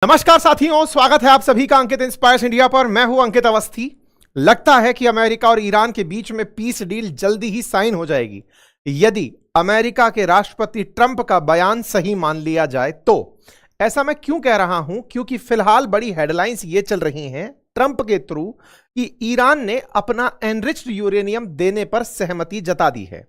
नमस्कार साथियों, स्वागत है आप सभी का अंकित इंस्पायर्स इंडिया पर। मैं हूं अंकित अवस्थी। लगता है कि अमेरिका और ईरान के बीच में पीस डील जल्दी ही साइन हो जाएगी यदि अमेरिका के राष्ट्रपति ट्रंप का बयान सही मान लिया जाए तो। ऐसा मैं क्यों कह रहा हूं? क्योंकि फिलहाल बड़ी हेडलाइंस ये चल रही हैं ट्रंप के थ्रू कि ईरान ने अपना एनरिच्ड यूरेनियम देने पर सहमति जता दी है।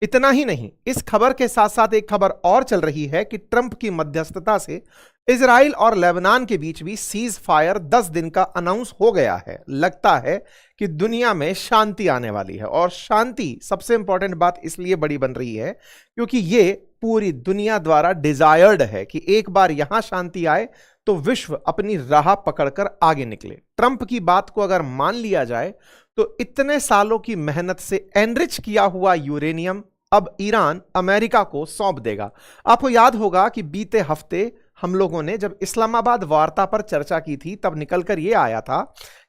इतना ही नहीं, इस खबर के साथ साथ एक खबर और चल रही है कि ट्रंप की मध्यस्थता से इजराइल और लेबनान के बीच भी सीज फायर 10 दिन का अनाउंस हो गया है। लगता है कि दुनिया में शांति आने वाली है, और शांति सबसे इंपॉर्टेंट बात इसलिए बड़ी बन रही है क्योंकि ये पूरी दुनिया द्वारा डिजायर्ड है कि एक बार यहां शांति आए तो विश्व अपनी राह पकड़कर आगे निकले। ट्रंप की बात को अगर मान लिया जाए तो इतने सालों की मेहनत से एनरिच किया हुआ यूरेनियम अब ईरान अमेरिका को सौंप देगा। आपको याद होगा कि बीते हफ्ते हम लोगों ने जब इस्लामाबाद वार्ता पर चर्चा की थी तब निकलकर यह आया था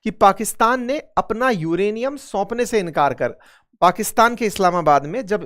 कि पाकिस्तान ने अपना यूरेनियम सौंपने से इनकार कर, पाकिस्तान के इस्लामाबाद में जब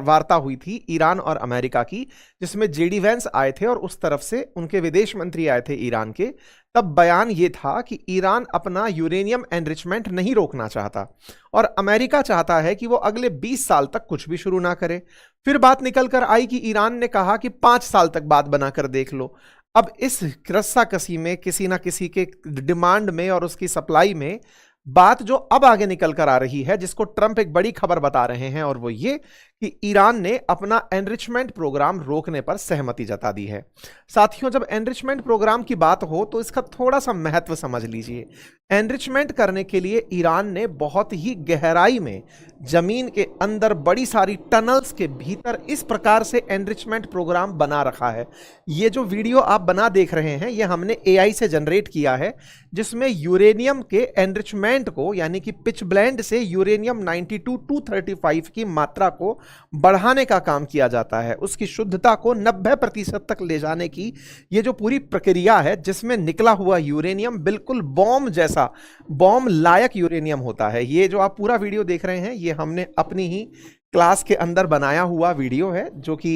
वार्ता हुई थी ईरान और अमेरिका की, जिसमें जेडी वेंस आए थे और उस तरफ से उनके विदेश मंत्री आए थे ईरान के, तब बयान यह था कि ईरान अपना यूरेनियम एनरिचमेंट नहीं रोकना चाहता और अमेरिका चाहता है कि वो अगले 20 साल तक कुछ भी शुरू ना करे। फिर बात निकल कर आई कि ईरान ने कहा कि 5 साल तक बात बनाकर देख लो। अब इस रस्साकसी में किसी ना किसी के डिमांड में और उसकी सप्लाई में बात जो अब आगे निकल कर आ रही है, जिसको ट्रंप एक बड़ी खबर बता रहे हैं, और वो ये कि ईरान ने अपना एनरिचमेंट प्रोग्राम रोकने पर सहमति जता दी है। साथियों, जब एनरिचमेंट प्रोग्राम की बात हो तो इसका थोड़ा सा महत्व समझ लीजिए। एनरिचमेंट करने के लिए ईरान ने बहुत ही गहराई में जमीन के अंदर बड़ी सारी टनल्स के भीतर इस प्रकार से एनरिचमेंट प्रोग्राम बना रखा है। ये जो वीडियो आप बना देख रहे हैं ये हमने एआई से जनरेट किया है, जिसमें यूरेनियम के एनरिचमेंट को यानी कि पिच ब्लेंड से यूरेनियम 92-235 की मात्रा को बढ़ाने का काम किया जाता है। उसकी शुद्धता को 90% तक ले जाने की ये जो पूरी प्रक्रिया है, जिसमें निकला हुआ यूरेनियम बिल्कुल बॉम्ब जैसा, बॉम्ब लायक यूरेनियम होता है। ये जो आप पूरा वीडियो देख रहे हैं ये हमने अपनी ही क्लास के अंदर बनाया हुआ वीडियो है, जो कि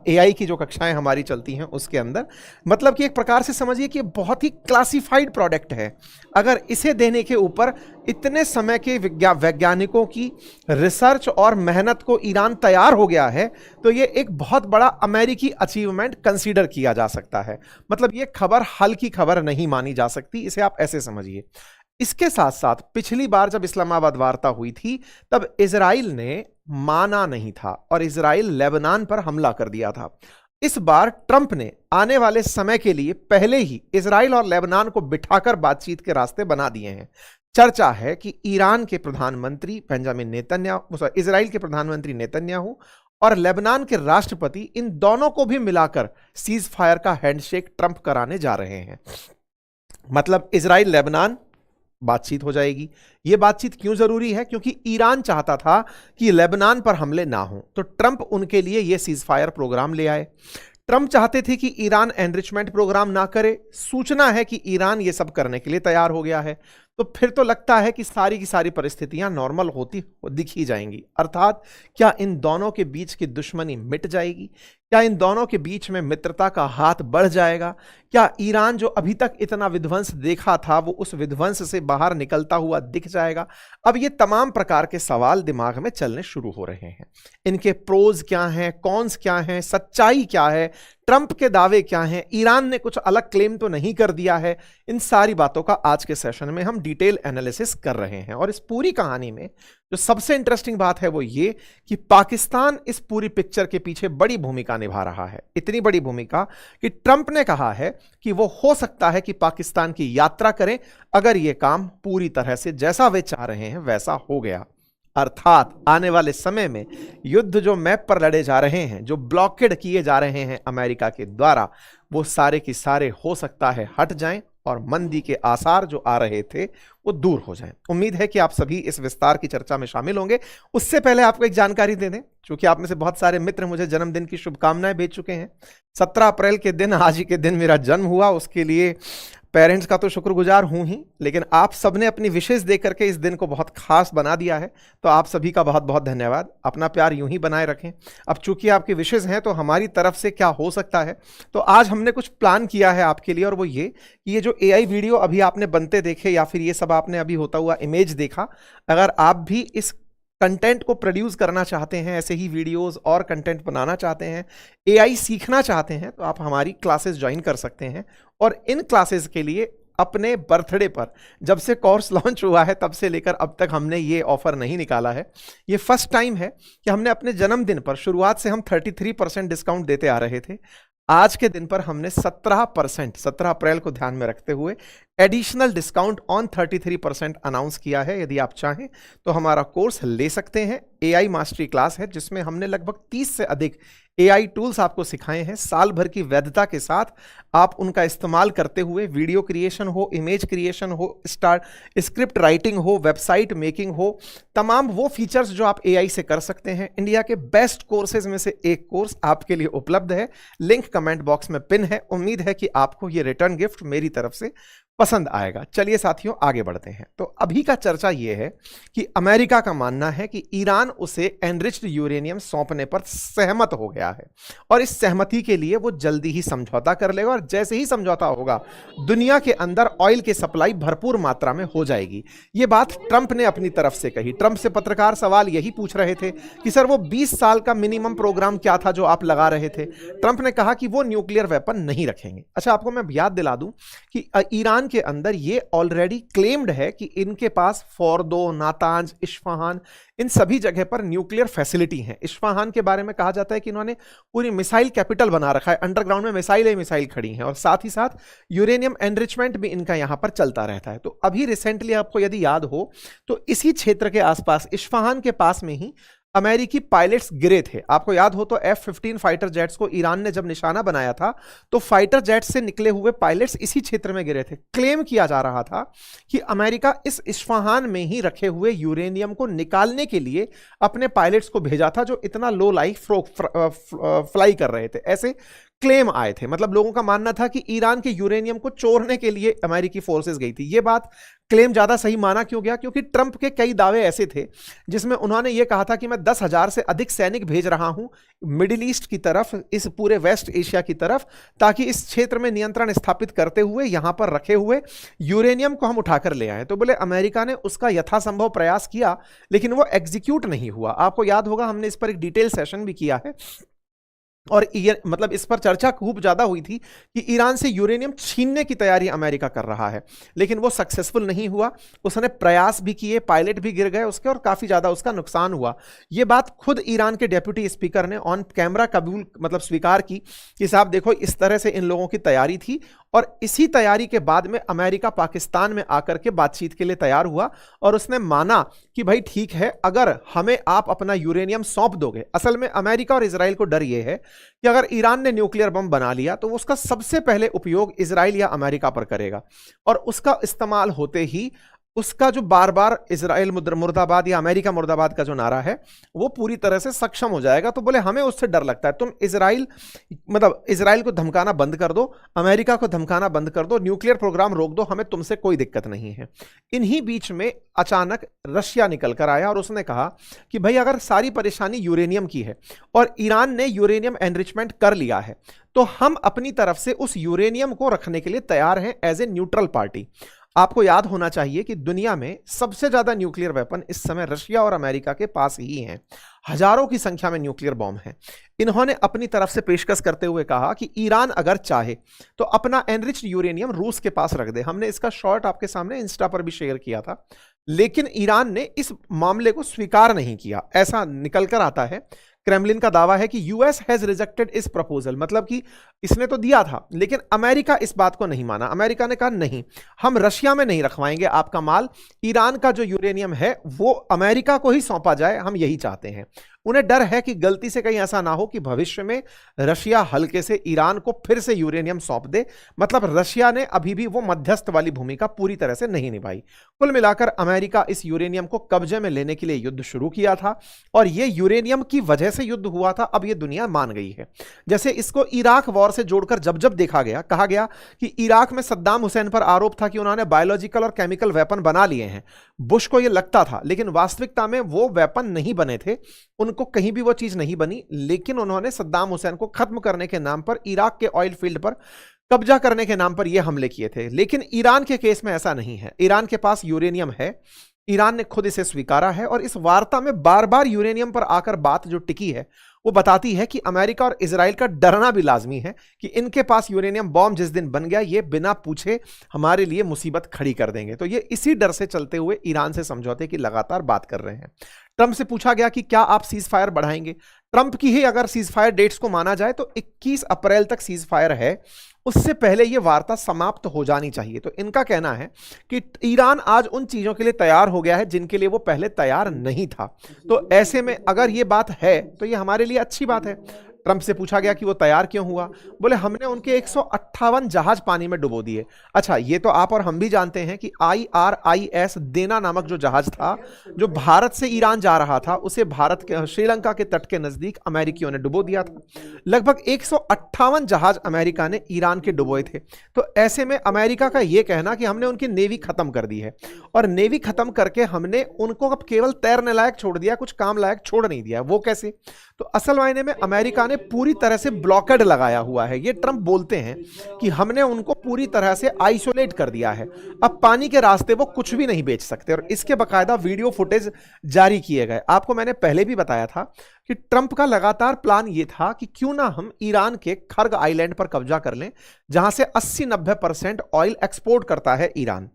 एआई की जो कक्षाएं हमारी चलती हैं उसके अंदर। मतलब कि एक प्रकार से समझिए कि बहुत ही क्लासिफाइड प्रोडक्ट है। अगर इसे देने के ऊपर इतने समय के वैज्ञानिकों की रिसर्च और मेहनत को ईरान तैयार हो गया है तो ये एक बहुत बड़ा अमेरिकी अचीवमेंट कंसीडर किया जा सकता है। मतलब ये खबर हल्की खबर नहीं मानी जा सकती, इसे आप ऐसे समझिए। इसके साथ साथ पिछली बार जब इस्लामाबाद वार्ता हुई थी तब इजराइल ने माना नहीं था और इजराइल लेबनान पर हमला कर दिया था। इस बार ट्रंप ने आने वाले समय के लिए पहले ही इजराइल और लेबनान को बिठाकर बातचीत के रास्ते बना दिए हैं। चर्चा है कि ईरान के प्रधानमंत्री बेंजामिन नेतन्याहू, इजराइल के प्रधानमंत्री नेतन्याहू और लेबनान के राष्ट्रपति, इन दोनों को भी मिलाकर सीज फायर का हैंडशेक ट्रंप कराने जा रहे हैं। मतलब इजराइल लेबनान बातचीत हो जाएगी। यह बातचीत क्यों जरूरी है? क्योंकि ईरान चाहता था कि लेबनान पर हमले ना हो, तो ट्रंप उनके लिए यह सीज फायर प्रोग्राम ले आए। ट्रंप चाहते थे कि ईरान एनरिचमेंट प्रोग्राम ना करे। सूचना है कि ईरान यह सब करने के लिए तैयार हो गया है। तो फिर तो लगता है कि सारी की सारी परिस्थितियां नॉर्मल होती दिख ही जाएंगी। अर्थात क्या इन दोनों के बीच की दुश्मनी मिट जाएगी? क्या इन दोनों के बीच में मित्रता का हाथ बढ़ जाएगा? क्या ईरान जो अभी तक इतना विध्वंस देखा था वो उस विध्वंस से बाहर निकलता हुआ दिख जाएगा? अब ये तमाम प्रकार के सवाल दिमाग में चलने शुरू हो रहे हैं। इनके प्रोज क्या हैं, कॉन्स क्या हैं, सच्चाई क्या है, ट्रंप के दावे क्या हैं, ईरान ने कुछ अलग क्लेम तो नहीं कर दिया है? इन सारी बातों का आज के सेशन में हम डिटेल एनालिसिस कर रहे हैं। और इस पूरी कहानी में जो सबसे इंटरेस्टिंग बात है वो ये कि पाकिस्तान इस पूरी पिक्चर के पीछे बड़ी भूमिका निभा रहा है। इतनी बड़ी भूमिका कि ट्रंप ने कहा है कि वो हो सकता है कि पाकिस्तान की यात्रा करें अगर यह काम पूरी तरह से जैसा वे चाह रहे हैं वैसा हो गया। अर्थात आने वाले समय में युद्ध जो मैप पर लड़े जा रहे हैं, जो ब्लॉकेड किए जा रहे हैं अमेरिका के द्वारा, वो सारे की सारे हो सकता है हट जाएं और मंदी के आसार जो आ रहे थे वो दूर हो जाएं। उम्मीद है कि आप सभी इस विस्तार की चर्चा में शामिल होंगे। उससे पहले आपको एक जानकारी दे दें, क्योंकि आप में से बहुत सारे मित्र मुझे जन्मदिन की शुभकामनाएं भेज चुके हैं। 17 अप्रैल के दिन, आज ही के दिन मेरा जन्म हुआ। उसके लिए पेरेंट्स का तो शुक्रगुजार हूं ही, लेकिन आप सबने अपनी विशेष दे करके इस दिन को बहुत खास बना दिया है, तो आप सभी का बहुत बहुत धन्यवाद। अपना प्यार यूं ही बनाए रखें। अब चूंकि आपकी विशेष हैं तो हमारी तरफ से क्या हो सकता है, तो आज हमने कुछ प्लान किया है आपके लिए, और वो ये कि ये जो AI वीडियो अभी आपने बनते देखे या फिर ये सब आपने अभी होता हुआ इमेज देखा, अगर आप भी इस कंटेंट को प्रोड्यूस करना चाहते हैं, ऐसे ही वीडियोस और कंटेंट बनाना चाहते हैं, AI सीखना चाहते हैं, तो आप हमारी क्लासेस ज्वाइन कर सकते हैं। और इन क्लासेस के लिए अपने बर्थडे पर, जब से कोर्स लॉन्च हुआ है तब से लेकर अब तक हमने ये ऑफर नहीं निकाला है। ये फर्स्ट टाइम है कि हमने अपने जन्मदिन पर, शुरुआत से हम 33% डिस्काउंट देते आ रहे थे, आज के दिन पर हमने 17%, 17 अप्रैल को ध्यान में रखते हुए एडिशनल डिस्काउंट ऑन 33% अनाउंस किया है। यदि आप चाहें तो हमारा कोर्स ले सकते हैं। AI मास्टरी क्लास है जिसमें हमने लगभग 30 से अधिक AI टूल्स आपको सिखाए हैं, साल भर की वैधता के साथ आप उनका इस्तेमाल करते हुए वीडियो क्रिएशन हो, इमेज क्रिएशन हो, स्क्रिप्ट राइटिंग हो, वेबसाइट मेकिंग हो, तमाम वो फीचर्स जो आप AI से कर सकते हैं। इंडिया के बेस्ट कोर्सेज में से एक कोर्स आपके लिए उपलब्ध है, लिंक कमेंट बॉक्स में पिन है। उम्मीद है कि आपको ये रिटर्न गिफ्ट मेरी तरफ से पसंद आएगा। चलिए साथियों आगे बढ़ते हैं। तो अभी का चर्चा यह है कि अमेरिका का मानना है कि ईरान उसे एनरिच्ड यूरेनियम सौंपने पर सहमत हो गया है, और इस सहमति के लिए वो जल्दी ही समझौता कर लेगा, और जैसे ही समझौता होगा दुनिया के अंदर ऑयल की सप्लाई भरपूर मात्रा में हो जाएगी। ये बात ट्रंप ने अपनी तरफ से कही। ट्रंप से पत्रकार सवाल यही पूछ रहे थे कि सर वो 20 साल का मिनिमम प्रोग्राम क्या था जो आप लगा रहे थे। ट्रंप ने कहा कि वो न्यूक्लियर वेपन नहीं रखेंगे। अच्छा, आपको मैं याद दिला दूं कि ईरान के अंदर ये ऑलरेडी क्लेम्ड है कि इनके पास फोर्दो, नातांज, इस्फहान, इन सभी जगह पर न्यूक्लियर फैसिलिटी है। इस्फहान के बारे में कहा जाता है कि इन्होंने पूरी मिसाइल कैपिटल बना रखा है, अंडरग्राउंड में मिसाइल खड़ी हैं, और साथ ही साथ यूरेनियम एनरिचमेंट भी इनका यहां पर चलता रहता है। तो अभी रिसेंटली आपको यदि याद हो तो इसी क्षेत्र के आसपास, इस्फहान के पास में ही अमेरिकी पायलट्स गिरे थे। आपको याद हो तो F-15 फाइटर जेट्स को ईरान ने जब निशाना बनाया था तो फाइटर जेट्स से निकले हुए पायलट्स इसी क्षेत्र में गिरे थे। क्लेम किया जा रहा था कि अमेरिका इस इस्फहान में ही रखे हुए यूरेनियम को निकालने के लिए अपने पायलट्स को भेजा था, जो इतना लो लाइफ फ्लाई कर रहे थे। ऐसे क्लेम आए थे, मतलब लोगों का मानना था कि ईरान के यूरेनियम को चोरने के लिए अमेरिकी फोर्सेस गई थी। यह बात क्लेम ज्यादा सही माना क्यों गया? क्योंकि ट्रंप के कई दावे ऐसे थे जिसमें उन्होंने यह कहा था कि मैं 10,000 से अधिक सैनिक भेज रहा हूं मिडिल ईस्ट की तरफ, इस पूरे वेस्ट एशिया की तरफ, ताकि इस क्षेत्र में नियंत्रण स्थापित करते हुए यहां पर रखे हुए यूरेनियम को हम उठाकर ले आए। तो बोले अमेरिका ने उसका यथासंभव प्रयास किया, लेकिन वो एग्जीक्यूट नहीं हुआ। आपको याद होगा हमने इस पर एक डिटेल सेशन भी किया है, और मतलब इस पर चर्चा खूब ज्यादा हुई थी कि ईरान से यूरेनियम छीनने की तैयारी अमेरिका कर रहा है, लेकिन वो सक्सेसफुल नहीं हुआ। उसने प्रयास भी किए, पायलट भी गिर गए उसके, और काफी ज्यादा उसका नुकसान हुआ। ये बात खुद ईरान के डेप्यूटी स्पीकर ने ऑन कैमरा मतलब स्वीकार की कि साहब देखो, इस तरह से इन लोगों की तैयारी थी, और इसी तैयारी के बाद में अमेरिका पाकिस्तान में आकर के बातचीत के लिए तैयार हुआ, और उसने माना कि भाई ठीक है, अगर हमें आप अपना यूरेनियम सौंप दोगे। असल में अमेरिका और इजराइल को डर यह है कि अगर ईरान ने न्यूक्लियर बम बना लिया तो उसका सबसे पहले उपयोग इजराइल या अमेरिका पर करेगा, और उसका इस्तेमाल होते ही उसका जो बार बार इजराइल मुर्दाबाद या अमेरिका मुर्दाबाद का जो नारा है वो पूरी तरह से सक्षम हो जाएगा। तो बोले हमें उससे डर लगता है, तुम इजराइल को धमकाना बंद कर दो, अमेरिका को धमकाना बंद कर दो, न्यूक्लियर प्रोग्राम रोक दो, हमें तुमसे कोई दिक्कत नहीं है। इन्हीं बीच में अचानक रशिया निकल कर आया और उसने कहा कि भाई अगर सारी परेशानी यूरेनियम की है और ईरान ने यूरेनियम एनरिचमेंट कर लिया है, तो हम अपनी तरफ से उस यूरेनियम को रखने के लिए तैयार हैं एज ए न्यूट्रल पार्टी। आपको याद होना चाहिए कि दुनिया में सबसे ज्यादा न्यूक्लियर वेपन इस समय रशिया और अमेरिका के पास ही हैं। हजारों की संख्या में न्यूक्लियर बॉम्ब हैं। इन्होंने अपनी तरफ से पेशकश करते हुए कहा कि ईरान अगर चाहे तो अपना एनरिच्ड यूरेनियम रूस के पास रख दे। हमने इसका शॉर्ट आपके सामने इंस्टा पर भी शेयर किया था, लेकिन ईरान ने इस मामले को स्वीकार नहीं किया। ऐसा निकलकर आता है, क्रेमलिन का दावा है कि यूएस हैज रिजेक्टेड इस प्रपोजल, मतलब कि इसने तो दिया था लेकिन अमेरिका इस बात को नहीं माना। अमेरिका ने कहा नहीं, हम रशिया में नहीं रखवाएंगे आपका माल, ईरान का जो यूरेनियम है वो अमेरिका को ही सौंपा जाए, हम यही चाहते हैं। उन्हें डर है कि गलती से कहीं ऐसा ना हो कि भविष्य में रशिया हल्के से ईरान को फिर से यूरेनियम सौंप दे। मतलब रशिया ने अभी भी वो मध्यस्थ वाली भूमिका पूरी तरह से नहीं निभाई। कुल मिलाकर अमेरिका इस यूरेनियम को कब्जे में लेने के लिए युद्ध शुरू किया था और ये यूरेनियम की वजह से युद्ध हुआ था, अब ये दुनिया मान गई है। जैसे इसको इराक वॉर से जोड़कर जब जब देखा गया, कहा गया कि इराक में सद्दाम हुसैन पर आरोप था कि उन्होंने बायोलॉजिकल और केमिकल वेपन बना लिए हैं। बुश को यह लगता था, लेकिन वास्तविकता में वो वेपन नहीं बने थे, उनको कहीं भी वो चीज नहीं बनी, लेकिन उन्होंने सद्दाम हुसैन को खत्म करने के नाम पर, इराक के ऑयल फील्ड पर कब्जा करने के नाम पर ये हमले किए थे। लेकिन ईरान के केस में ऐसा नहीं है। ईरान के पास यूरेनियम है, ईरान ने खुद इसे स्वीकारा है और इस वार्ता में बार बार यूरेनियम पर आकर बात जो टिकी है वो बताती है कि अमेरिका और इजराइल का डरना भी लाजमी है कि इनके पास यूरेनियम बॉम्ब जिस दिन बन गया ये बिना पूछे हमारे लिए मुसीबत खड़ी कर देंगे। तो ये इसी डर से चलते हुए ईरान से समझौते की लगातार बात कर रहे हैं। ट्रंप से पूछा गया कि क्या आप सीज फायर बढ़ाएंगे। ट्रंप की ही अगर सीज फायर डेट्स को माना जाए तो 21 अप्रैल तक सीज फायर है, उससे पहले यह वार्ता समाप्त हो जानी चाहिए। तो इनका कहना है कि ईरान आज उन चीजों के लिए तैयार हो गया है जिनके लिए वो पहले तैयार नहीं था। तो ऐसे में अगर ये बात है तो ये हमारे लिए अच्छी बात है। ट्रंप से पूछा गया कि वो तैयार क्यों हुआ। बोले हमने उनके 158 जहाज पानी में डुबो दिए। अच्छा, ये तो आप और हम भी जानते हैं कि IRIS देना नामक जो जहाज था जो भारत से ईरान जा रहा था उसे भारत के श्रीलंका के तट के नजदीक अमेरिकियों ने डुबो दिया था। लगभग 158 जहाज अमेरिका ने ईरान के डुबोए थे। तो ऐसे में अमेरिका का यह कहना कि हमने उनकी नेवी खत्म कर दी है और नेवी खत्म करके हमने उनको अब केवल तैरने लायक छोड़ दिया, कुछ काम लायक छोड़ नहीं दिया, वो कैसे? तो असल मायने में अमेरिका ने पूरी तरह से ब्लॉकेड लगाया हुआ है। ये ट्रंप बोलते हैं कि हमने उनको पूरी तरह से आइसोलेट कर दिया है, अब पानी के रास्ते वो कुछ भी नहीं बेच सकते और इसके बकायदा वीडियो फुटेज जारी किए गए। आपको मैंने पहले भी बताया था कि ट्रंप का लगातार प्लान ये था कि क्यों ना हम ईरान के खर्ग आइलैंड पर कब्जा कर लें जहां से 80-90% ऑयल एक्सपोर्ट करता है ईरान।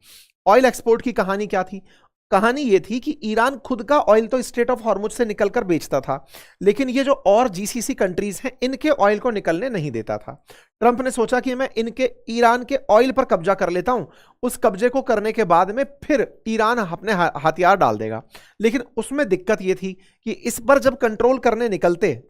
ऑयल एक्सपोर्ट की कहानी क्या थी? कहानी यह थी कि ईरान खुद का ऑयल तो स्ट्रेट ऑफ हॉर्मुज से निकलकर बेचता था, लेकिन ये जो और GCC कंट्रीज हैं इनके ऑयल को निकलने नहीं देता था। ट्रंप ने सोचा कि मैं इनके ईरान के ऑयल पर कब्जा कर लेता हूं, उस कब्जे को करने के बाद में फिर ईरान अपने हथियार डाल देगा। लेकिन उसमें दिक्कत यह थी कि इस पर जब कंट्रोल करने निकलते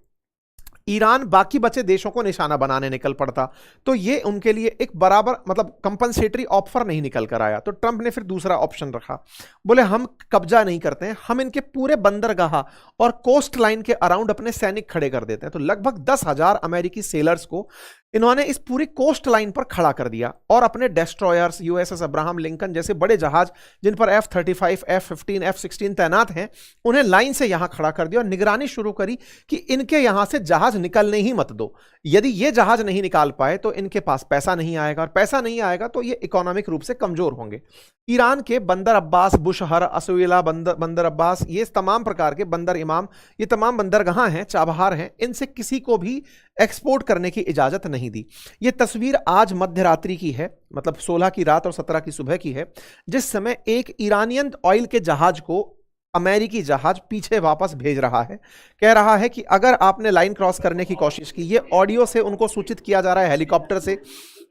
ईरान बाकी बचे देशों को निशाना बनाने निकल पड़ता, तो ये उनके लिए एक बराबर मतलब कंपनसेटरी ऑफर नहीं निकल कर आया। तो ट्रंप ने फिर दूसरा ऑप्शन रखा। बोले हम कब्जा नहीं करते हैं, हम इनके पूरे बंदरगाह और कोस्ट लाइन के अराउंड अपने सैनिक खड़े कर देते हैं। तो लगभग 10,000 अमेरिकी सेलर्स को इन्होंने इस पूरी कोस्ट लाइन पर खड़ा कर दिया और अपने डेस्ट्रॉयर्स, USS अब्राहम लिंकन जैसे बड़े जहाज जिन पर F-35, F-15, F-16 तैनात हैं, उन्हें लाइन से यहां खड़ा कर दिया और निगरानी शुरू करी कि इनके यहां से जहाज निकलने ही मत दो। यदि ये जहाज नहीं निकाल पाए तो इनके पास पैसा नहीं आएगा और पैसा नहीं आएगा तो ये इकोनॉमिक रूप से कमजोर होंगे। ईरान के बंदर अब्बास, बुशहर, असुएला, बंदर अब्बास, ये तमाम प्रकार के बंदर इमाम, ये तमाम बंदरगाह हैं, चाबहार हैं, इनसे किसी को भी एक्सपोर्ट करने की इजाजत नहीं दी। ये तस्वीर आज मध्य रात्रि की है, मतलब 16 की रात और 17 की सुबह की है, जिस समय एक ईरानियन ऑयल के जहाज को अमेरिकी जहाज पीछे वापस भेज रहा है। कह रहा है कि अगर आपने लाइन क्रॉस करने की कोशिश की, ये ऑडियो से उनको सूचित किया जा रहा है हेलीकॉप्टर से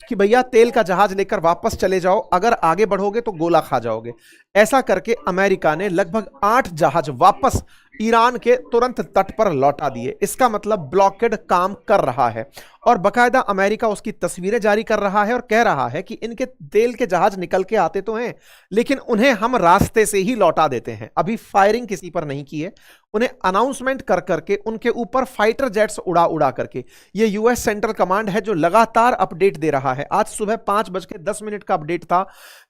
कि भैया तेल का जहाज लेकर वापस चले जाओ, अगर आगे बढ़ोगे तो गोला खा जाओगे। ऐसा करके अमेरिका ने लगभग 8 जहाज वापस ईरान के तुरंत तट पर लौटा दिए। इसका मतलब ब्लॉकेड काम कर रहा है और बकायदा अमेरिका उसकी तस्वीरें जारी कर रहा है और कह रहा है कि इनके तेल के जहाज निकल के आते तो हैं, लेकिन उन्हें हम रास्ते से ही लौटा देते हैं। अभी फायरिंग किसी पर नहीं की है, उन्हें अनाउंसमेंट कर करके उनके ऊपर फाइटर जेट्स उड़ा उड़ा करके। ये US सेंट्रल कमांड है जो लगातार अपडेट दे रहा है। आज सुबह 5:10 का अपडेट था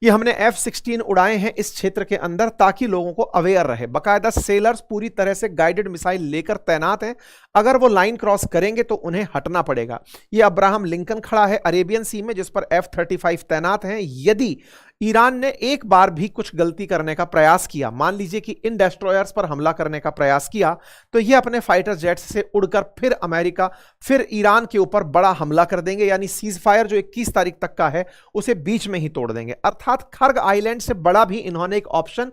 कि हमने F-16 उड़ाए हैं इस क्षेत्र के अंदर ताकि लोगों को अवेयर रहे। बकायदा सेलर्स पूरी तरह से गाइडेड मिसाइल लेकर तैनात हैं, अगर वो लाइन क्रॉस करेंगे तो उन्हें हटना पड़ेगा। ये अब्राहम लिंकन खड़ा है अरेबियन सी में जिस पर F-35 तैनात हैं। यदि ईरान ने एक बार भी कुछ गलती करने का प्रयास किया, मान लीजिए कि इन डेस्ट्रॉयर्स पर हमला करने का प्रयास किया, तो ये अपने फाइटर जेट्स से उड़कर फिर ईरान के ऊपर बड़ा हमला कर देंगे, यानी सीज फायर जो 21 तारीख तक का है उसे बीच में ही तोड़ देंगे। अर्थात खर्ग आइलैंड से बड़ा भी इन्होंने एक ऑप्शन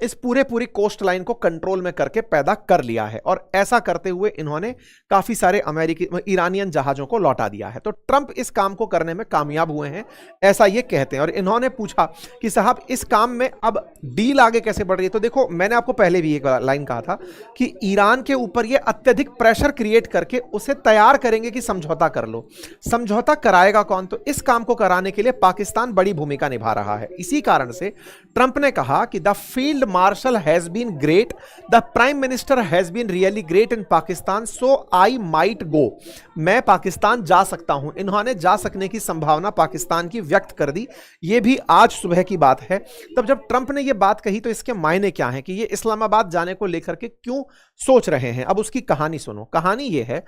इस पूरी कोस्ट लाइन को कंट्रोल में करके पैदा कर लिया है, और ऐसा करते हुए इन्होंने काफी सारे अमेरिकी ईरानियन जहाजों को लौटा दिया है। तो ट्रंप इस काम को करने में कामयाब हुए हैं, ऐसा ये कहते हैं। और इन्होंने पूछा कि साहब इस काम में अब डील आगे कैसे बढ़ रही है। तो देखो, मैंने आपको पहले भी एक लाइन कहा था कि ईरान के ऊपर ये अत्यधिक प्रेशर क्रिएट करके उसे तैयार करेंगे कि समझौता कर लो। समझौता कराएगा कौन? तो इस काम को कराने के लिए पाकिस्तान बड़ी भूमिका निभा रहा है। इसी कारण से ट्रंप ने कहा कि the field marshal has been great, the prime minister has been really great in Pakistan, so I might go. मैं पाकिस्तान जा सकता हूं। इन्होंने जा सकने की संभावना पाकिस्तान की व्यक्त कर दी। यह भी आज सुबह की बात है। तब जब ट्रंप ने यह बात कही तो इसके मायने क्या हैं कि ये इस्लामाबाद जाने को लेकर के क्यों सोच रहे हैं। अब उसकी कहानी सुनो। कहानी यह है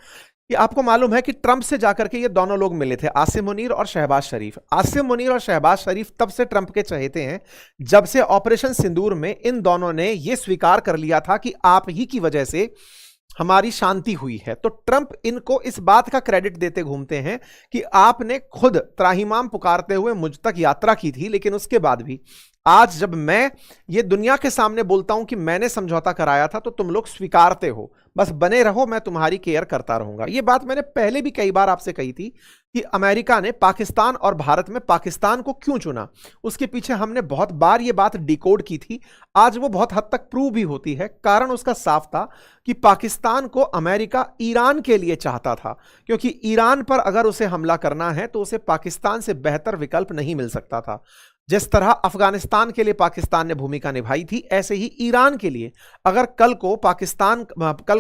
कि आपको मालूम है कि ट्रंप से जाकर के ये दोनों लोग मिले थे, आसिम मुनीर और शहबाज शरीफ। आसिम मुनीर और शहबाज शरीफ तब से ट्रंप के चहेते हैं जब से ऑपरेशन सिंदूर में इन दोनों ने यह स्वीकार कर लिया था कि आप ही की वजह से हमारी शांति हुई है। तो ट्रंप इनको इस बात का क्रेडिट देते घूमते हैं कि आपने खुद त्राहिमाम पुकारते हुए मुझ तक यात्रा की थी, लेकिन उसके बाद भी आज जब मैं ये दुनिया के सामने बोलता हूं कि मैंने समझौता कराया था तो तुम लोग स्वीकारते हो। बस बने रहो, मैं तुम्हारी केयर करता रहूंगा। ये बात मैंने पहले भी कई बार आपसे कही थी कि अमेरिका ने पाकिस्तान और भारत में पाकिस्तान को क्यों चुना। उसके पीछे हमने बहुत बार ये बात डिकोड की थी। आज वो बहुत हद तक प्रूव भी होती है। कारण उसका साफ था कि पाकिस्तान को अमेरिका ईरान के लिए चाहता था, क्योंकि ईरान पर अगर उसे हमला करना है तो उसे पाकिस्तान से बेहतर विकल्प नहीं मिल सकता था। जिस तरह अफगानिस्तान के लिए पाकिस्तान ने भूमिका निभाई थी, ऐसे ही ईरान के लिए अगर कल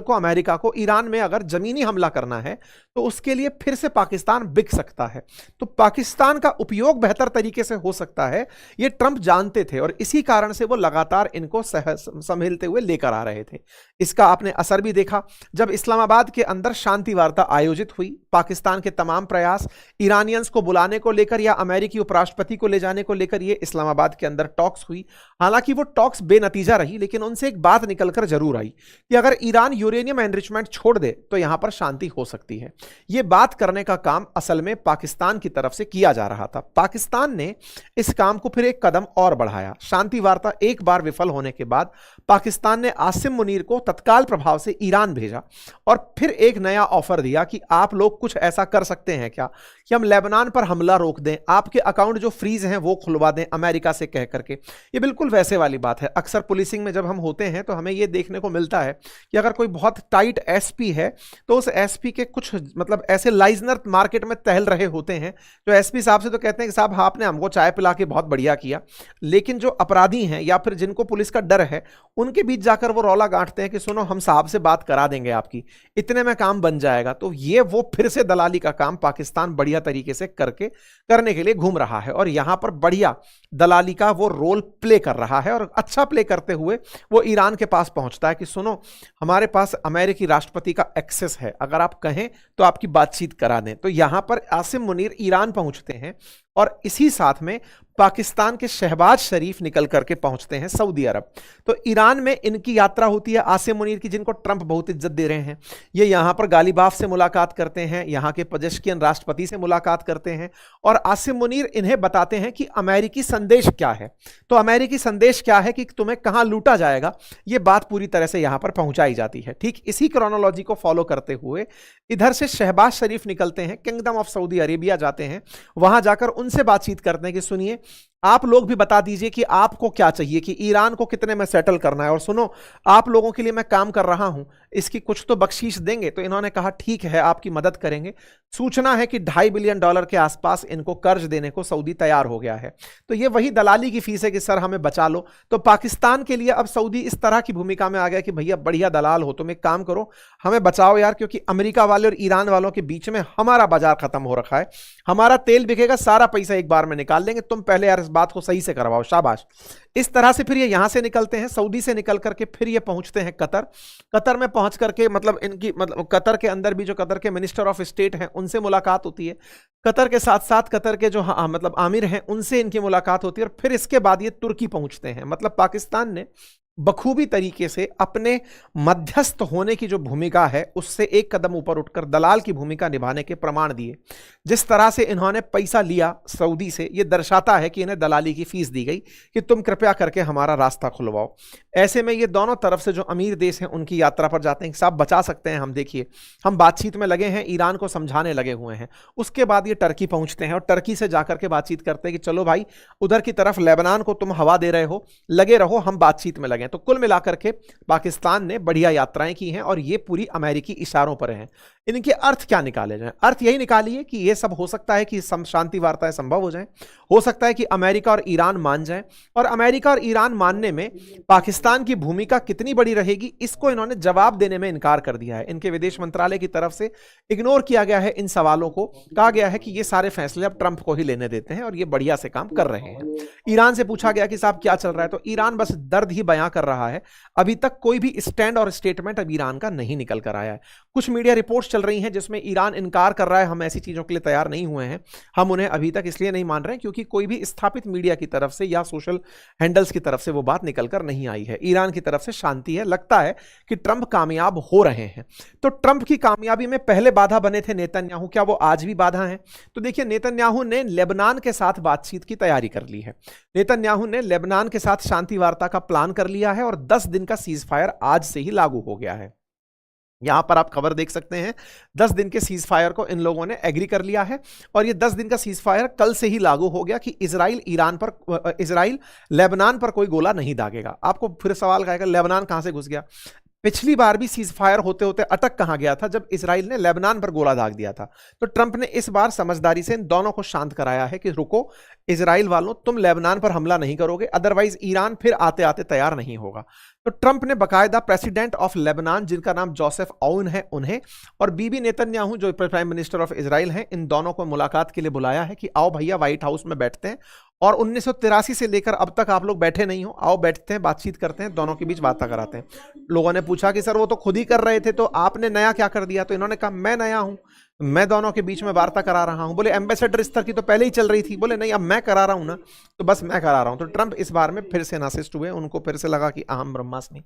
को अमेरिका को ईरान में अगर जमीनी हमला करना है तो उसके लिए फिर से पाकिस्तान बिक सकता है। तो पाकिस्तान का उपयोग बेहतर तरीके से हो सकता है, ये ट्रंप जानते थे, और इसी कारण से वो लगातार इनको संभलते हुए लेकर आ रहे थे। इसका आपने असर भी देखा जब इस्लामाबाद के अंदर शांति वार्ता आयोजित हुई। पाकिस्तान के तमाम प्रयास ईरानियंस को बुलाने को लेकर या अमेरिकी उपराष्ट्रपति को ले जाने को लेकर ये इस्लामाबाद के अंदर टॉक्स हुई। हालांकि वो टॉक्स बेनतीजा रही, लेकिन उनसे एक बात निकलकर जरूर आई कि अगर ईरान यूरेनियम एनरिचमेंट छोड़ दे तो यहां पर शांति हो सकती है। यह बात करने का काम असल में पाकिस्तान की तरफ से किया जा रहा था। पाकिस्तान ने इस काम को फिर एक कदम और बढ़ाया। शांति वार्ता एक बार विफल होने के बाद पाकिस्तान ने आसिम मुनीर को तत्काल प्रभाव से ईरान भेजा और फिर एक नया ऑफर दिया कि आप लोग कुछ ऐसा कर सकते हैं क्या कि हम लेबनान पर हमला रोक दें, आपके अकाउंट जो फ्रीज हैं वो खुलवा दें अमेरिका से कह करके। ये बिल्कुल वैसे वाली बात है। अक्सर पुलिसिंग में जब हम होते हैं तो हमें ये देखने को मिलता है कि अगर कोई बहुत टाइट एसपी है तो उस एसपी के कुछ मतलब ऐसे लाइजनर मार्केट में टहल रहे होते हैं जो एसपी साहब से तो कहते हैं कि साहब आपने हमको चाय पिला के बहुत बढ़िया किया, लेकिन जो अपराधी हैं या फिर जिनको पुलिस का डर है उनके बीच जाकर वो रौला गांठते हैं कि सुनो हम साहब से बात करा देंगे आपकी, इतने में काम बन जाएगा। तो ये वो फिर से दलाली का काम पाकिस्तान बढ़िया तरीके से करने के लिए घूम रहा है और यहां पर बढ़िया दलाली का वो रोल प्ले कर रहा है और अच्छा प्ले करते हुए वो ईरान के पास पहुंचता है कि सुनो हमारे पास अमेरिकी राष्ट्रपति का एक्सेस है, अगर आप कहें तो आपकी बातचीत करा दें। तो यहां पर आसिम मुनीर ईरान पहुंचते हैं और इसी साथ में पाकिस्तान के शहबाज शरीफ निकल करके पहुंचते हैं सऊदी अरब। तो ईरान में इनकी यात्रा होती है आसिम मुनीर की, जिनको ट्रंप बहुत इज्जत दे रहे हैं। ये यहां पर गालिबाफ से मुलाकात करते हैं, यहां के पजेश्कियन राष्ट्रपति से मुलाकात करते हैं और आसिम मुनीर इन्हें बताते हैं कि अमेरिकी संदेश क्या है। तो अमेरिकी संदेश क्या है कि तुम्हें कहां लूटा जाएगा, यह बात पूरी तरह से यहां पर पहुंचाई जाती है। ठीक इसी क्रोनोलॉजी को फॉलो करते हुए इधर से शहबाज शरीफ निकलते हैं, किंगडम ऑफ सऊदी अरेबिया जाते हैं, वहां जाकर उनसे बातचीत करते हैं कि सुनिए आप लोग भी बता दीजिए कि आपको क्या चाहिए, कि ईरान को कितने में सेटल करना है, और सुनो आप लोगों के लिए मैं काम कर रहा हूं, इसकी कुछ तो बख्शीश देंगे। तो इन्होंने कहा ठीक है आपकी मदद करेंगे। सूचना है कि $2.5 बिलियन के आसपास इनको कर्ज देने को सऊदी तैयार हो गया है। तो ये वही दलाली की फीस है कि सर हमें बचा लो। तो पाकिस्तान के लिए अब सऊदी इस तरह की भूमिका में आ गया कि भैया बढ़िया दलाल हो, तुम एक काम करो हमें बचाओ यार, क्योंकि अमेरिका वाले और ईरान वालों के बीच में हमारा बाजार खत्म हो रखा है, हमारा तेल बिकेगा, सारा पैसा एक बार में निकाल लेंगे, तुम पहले यार इस बात को सही से करवाओ, शाबाश। इस तरह से फिर ये यहां से निकलते हैं, सऊदी से निकल करके फिर ये पहुंचते हैं कतर। कतर में पहुंच करके मतलब इनकी कतर के अंदर भी जो कतर के मिनिस्टर ऑफ स्टेट हैं उनसे मुलाकात होती है। कतर के साथ साथ कतर के जो मतलब आमिर हैं उनसे इनकी मुलाकात होती है और फिर इसके बाद ये तुर्की पहुंचते हैं। मतलब पाकिस्तान ने बखूबी तरीके से अपने मध्यस्थ होने की जो भूमिका है उससे एक कदम ऊपर उठकर दलाल की भूमिका निभाने के प्रमाण दिए। जिस तरह से इन्होंने पैसा लिया सऊदी से, यह दर्शाता है कि इन्हें दलाली की फीस दी गई कि तुम कृपया करके हमारा रास्ता खुलवाओ। ऐसे में ये दोनों तरफ से जो अमीर देश हैं उनकी यात्रा पर जाते हैं। साहब बचा सकते हैं हम, देखिए हम बातचीत में लगे हैं, ईरान को समझाने लगे हुए हैं। उसके बाद ये टर्की पहुंचते हैं और टर्की से जाकर के बातचीत करते हैं कि चलो भाई उधर की तरफ लेबनान को तुम हवा दे रहे हो, लगे रहो, हम बातचीत में लगे। तो कुल मिलाकर के पाकिस्तान ने बढ़िया यात्राएं की हैं और ये पूरी अमेरिकी इशारों पर हैं। इनके अर्थ क्या निकाले जाएं? अर्थ यही निकालिए कि ये सब हो सकता है कि शांति वार्ताएं संभव हो जाएं, हो सकता है कि अमेरिका और ईरान मान जाएं, और अमेरिका और ईरान मानने में पाकिस्तान की भूमिका कितनी बड़ी रहेगी इसको इन्होंने जवाब देने में इनकार कर दिया है। इनके विदेश मंत्रालय की तरफ से इग्नोर किया गया है इन सवालों को, कहा गया है कि ये सारे फैसले अब ट्रंप को ही लेने देते हैं और ये बढ़िया से काम कर रहे हैं। ईरान से पूछा गया कि साहब क्या चल रहा है, तो ईरान बस दर्द ही बयां कर रहा है। अभी तक कोई भी स्टैंड और स्टेटमेंट अब ईरान का नहीं निकल कर आया है। कुछ मीडिया रिपोर्ट्स चल रही हैं जिसमें ईरान इनकार कर रहा है, हम ऐसी चीजों के लिए तैयार नहीं हुए हैं, हम उन्हें अभी तक इसलिए नहीं मान रहे हैं क्योंकि कोई भी स्थापित मीडिया की तरफ से या सोशल हैंडल्स की तरफ से वो बात निकलकर नहीं आई है। ईरान की तरफ से शांति है, लगता है कि ट्रंप कामयाब हो रहे हैं। तो ट्रंप की कामयाबी में पहले बाधा बने थे नेतन्याहू, क्या वो आज भी बाधा हैं? तो देखिए नेतन्याहू ने लेबनान के साथ बातचीत की तैयारी कर ली है। नेतन्याहू ने लेबनान के साथ शांति वार्ता का प्लान कर लिया है और 10 दिन का सीज फायर आज से ही लागू हो गया है। यहां पर आप खबर देख सकते हैं, 10 दिन के सीज फायर को इन लोगों ने एग्री कर लिया है और ये 10 दिन का सीज फायर कल से ही लागू हो गया कि इजराइल लेबनान पर कोई गोला नहीं दागेगा। आपको फिर सवाल आएगा लेबनान कहां से घुस गया? पिछली बार भी सीज फायर होते होते अटक कहां गया था जब इजराइल ने लेबनान पर गोला दाग दिया था। तो ट्रंप ने इस बार समझदारी से इन दोनों को शांत कराया है कि रुको इजराइल वालों, तुम लेबनान पर हमला नहीं करोगे, अदरवाइज ईरान फिर आते आते तैयार नहीं होगा। तो ट्रंप ने बकायदा प्रेसिडेंट ऑफ लेबनान जिनका नाम जोसेफ आउन है उन्हें और बीबी नेतन्याहू जो प्राइम मिनिस्टर ऑफ इजराइल हैं, इन दोनों को मुलाकात के लिए बुलाया है कि आओ भैया व्हाइट हाउस में बैठते हैं और 1983 से लेकर अब तक आप लोग बैठे नहीं हो, आओ बैठते हैं, बातचीत करते हैं, दोनों के बीच बातें कराते हैं। लोगों ने पूछा कि सर वो तो खुद ही कर रहे थे, तो आपने नया क्या कर दिया? तो इन्होंने कहा मैं नया हूं, मैं दोनों के बीच में वार्ता करा रहा हूं। बोले एम्बेसडर स्तर की तो पहले ही चल रही थी। बोले नहीं अब मैं करा रहा हूं ना, तो बस मैं करा रहा हूं। तो ट्रंप इस बार में फिर से नासिस्ट हुए, उनको फिर से लगा कि अहम ब्रह्मास्मि।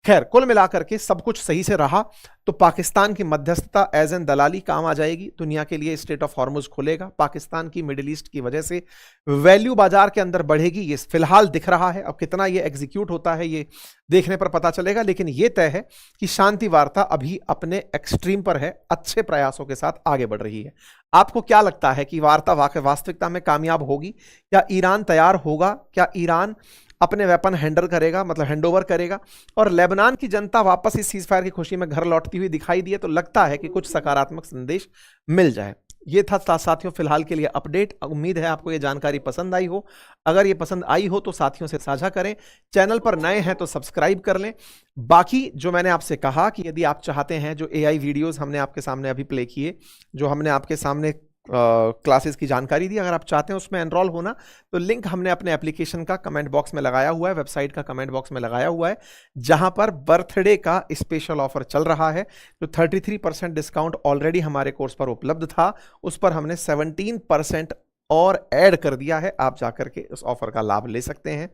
खैर कुल मिलाकर के सब कुछ सही से रहा तो पाकिस्तान की मध्यस्थता एज एन दलाली काम आ जाएगी। दुनिया के लिए स्ट्रेट ऑफ हॉर्मुज खुलेगा, पाकिस्तान की मिडिल ईस्ट की वजह से वैल्यू बाजार के अंदर बढ़ेगी। ये फिलहाल दिख रहा है, अब कितना ये एग्जीक्यूट होता है ये देखने पर पता चलेगा, लेकिन ये तय है कि शांति वार्ता अभी अपने एक्सट्रीम पर है, अच्छे प्रयासों के साथ आगे बढ़ रही है। आपको क्या लगता है कि वार्ता वास्तविकता में कामयाब होगी? क्या ईरान तैयार होगा? क्या ईरान अपने वेपन हैंडओवर करेगा और लेबनान की जनता वापस इस सीजफायर की खुशी में घर लौटती हुई दिखाई दी है? तो लगता है कि कुछ सकारात्मक संदेश मिल जाए। ये था साथियों फिलहाल के लिए अपडेट। उम्मीद है आपको ये जानकारी पसंद आई हो। अगर ये पसंद आई हो तो साथियों से साझा करें, चैनल पर नए हैं तो सब्सक्राइब कर लें। बाकी जो मैंने आपसे कहा कि यदि आप चाहते हैं, जो AI वीडियोस हमने आपके सामने अभी प्ले किए, जो हमने आपके सामने क्लासेस की जानकारी दी, अगर आप चाहते हैं उसमें एनरोल होना तो लिंक हमने अपने एप्लीकेशन का कमेंट बॉक्स में लगाया हुआ है, वेबसाइट का कमेंट बॉक्स में लगाया हुआ है, जहां पर बर्थडे का स्पेशल ऑफर चल रहा है। जो 33% डिस्काउंट ऑलरेडी हमारे कोर्स पर उपलब्ध था, उस पर हमने 17% और ऐड कर दिया है। आप जाकर के उस ऑफर का लाभ ले सकते हैं।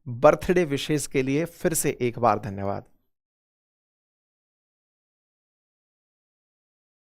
बर्थडे विशेष के लिए फिर से एक बार धन्यवाद।